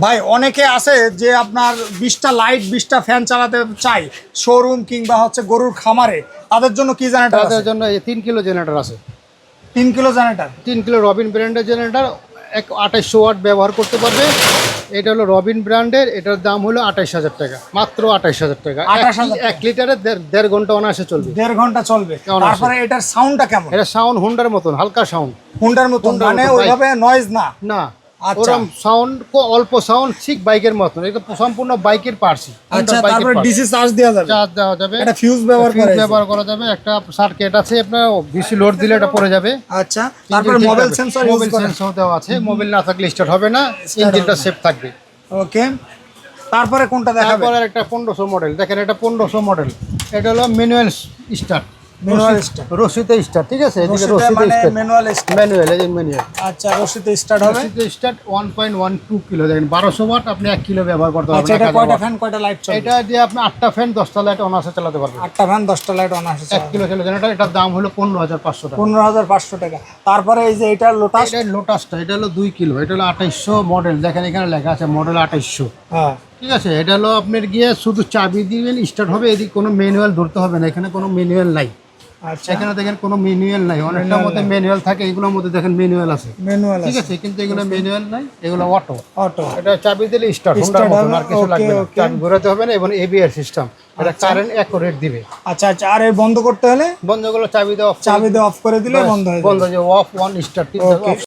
ভাই অনেকে আছে যে আপনার 20টা লাইট 20টা ফ্যান চালাতে চায় শোরুম কিংবা হচ্ছে গরুর খামারে, তাদের জন্য কি জেনারেটর আছে? তাদের জন্য এই 3 কিলো জেনারেটর আছে। 3 কিলো জেনারেটর, 3 কিলো রবিন ব্র্যান্ডের জেনারেটর, 2800 ওয়াট ব্যবহার করতে পারবে। এটা হলো রবিন ব্র্যান্ডের, এটার দাম হলো 28,000 টাকা, মাত্র 28,000 টাকা। 28,000 1 লিটারে 1.5 ঘন্টা অনায়াসে চলবে। 1.5 ঘন্টা চলবে। অনায়াসে। তারপরে এটার সাউন্ডটা কেমন? এটা সাউন্ড হুন্ডার মতন, হালকা সাউন্ড। হুন্ডার মতন, হুন্ডার মানে মতন, ওইভাবে নয়েজ না? না, আচ্ছা। ওরকম সাউন্ড অল্প সাউন্ড, ঠিক বাইকের মতন। এটা সম্পূর্ণ বাইকের পার্টসই। আচ্ছা, তারপরে ডিসি চার্জ দেওয়া যাবে? চার্জ দেওয়া যাবে, এটা ফিউজ ব্যবহার ফিউজ করা ব্যবহার করা যাবে। একটা সার্কিট আছে আপনার, বেশি লোড দিলে এটা পড়ে যাবে। আচ্ছা, তারপরে মোবাইল সেন্সর মোবাইল সেন্সর দেওয়া আছে। মোবাইল না থাকলে স্টার্ট হবে না, ইঞ্জিনটা সেফ থাকবে। ওকে, তারপরে কোনটা দেখাবে? তারপরে একটা 1500 মডেল দেখেন, এটা 1500 মডেল। এটা হলো ম্যানুয়াল স্টার্ট, ম্যানুয়াল স্টার্ট। রশিতে স্টার্ট, ঠিক আছে? এদিকে রশিতে রশিতে মানে স্টার্ট, ম্যানুয়াল স্টার্ট। ম্যানুয়াল, এই যে ম্যানুয়াল। আচ্ছা, রশিতে স্টার্ট হবে। রশিতে স্টার্ট 1.12 কিলো, দেখেন 1200 ওয়াট, আপনি 1 কিলো ব্যবহার করতে পারবেন। আচ্ছা, এটা কয়টা ফ্যান কয়টা লাইট চলবে? এটা দিয়ে আপনি 8টা ফ্যান 10টা লাইট অনায়াসে চালাতে পারবেন। 8টা ফ্যান 10টা লাইট অন আসে। 1 কিলো চলে জেনারেটর। এটার দাম হলো 15,500 টাকা। 15,500 টাকা। তারপরে এই যে এটা লোটাস। এটা লোটাসটা, এটা হলো 2 কিলো, এটা হলো 2800 মডেল। দেখেন এখানে লেখা আছে মডেল 2800, হ্যাঁ, ঠিক আছে? এটা হলো আপনার গিয়ে শুধু চাবি দিবেন, স্টার্ট হবে। এদিকে কোনো ম্যানুয়াল ধরতে হবে না, এখানে কোনো ম্যানুয়াল নাই। আচ্ছা, এখানে দেখেন কোনো ম্যানুয়াল নাই। অনেকটার মধ্যে ম্যানুয়াল থাকে, এগুলোর মধ্যে দেখেন ম্যানুয়াল আছে, ম্যানুয়াল ঠিক আছে, আছে? কিন্তু এগুলো ম্যানুয়াল নাই, এগুলো অটো। অটো। এটা চাবি দিলে স্টার্ট, Start হোন্ডার মতন, হবে, আর কিছু okay, লাগবে না। okay. চাবি ঘোরাতে হবে না, এবং এবিআর সিস্টেম। এটা কারেন্ট অ্যাকুরেট দিবে। আচ্ছা আচ্ছা, আর এই বন্ধ করতে হলে বন্ধ করলে চাবি দেওয়া, চাবি দিয়ে অফ করে দিলে বন্ধ হয়ে যাবে। বন্ধ, যে অফ অন স্টার্ট। Okay.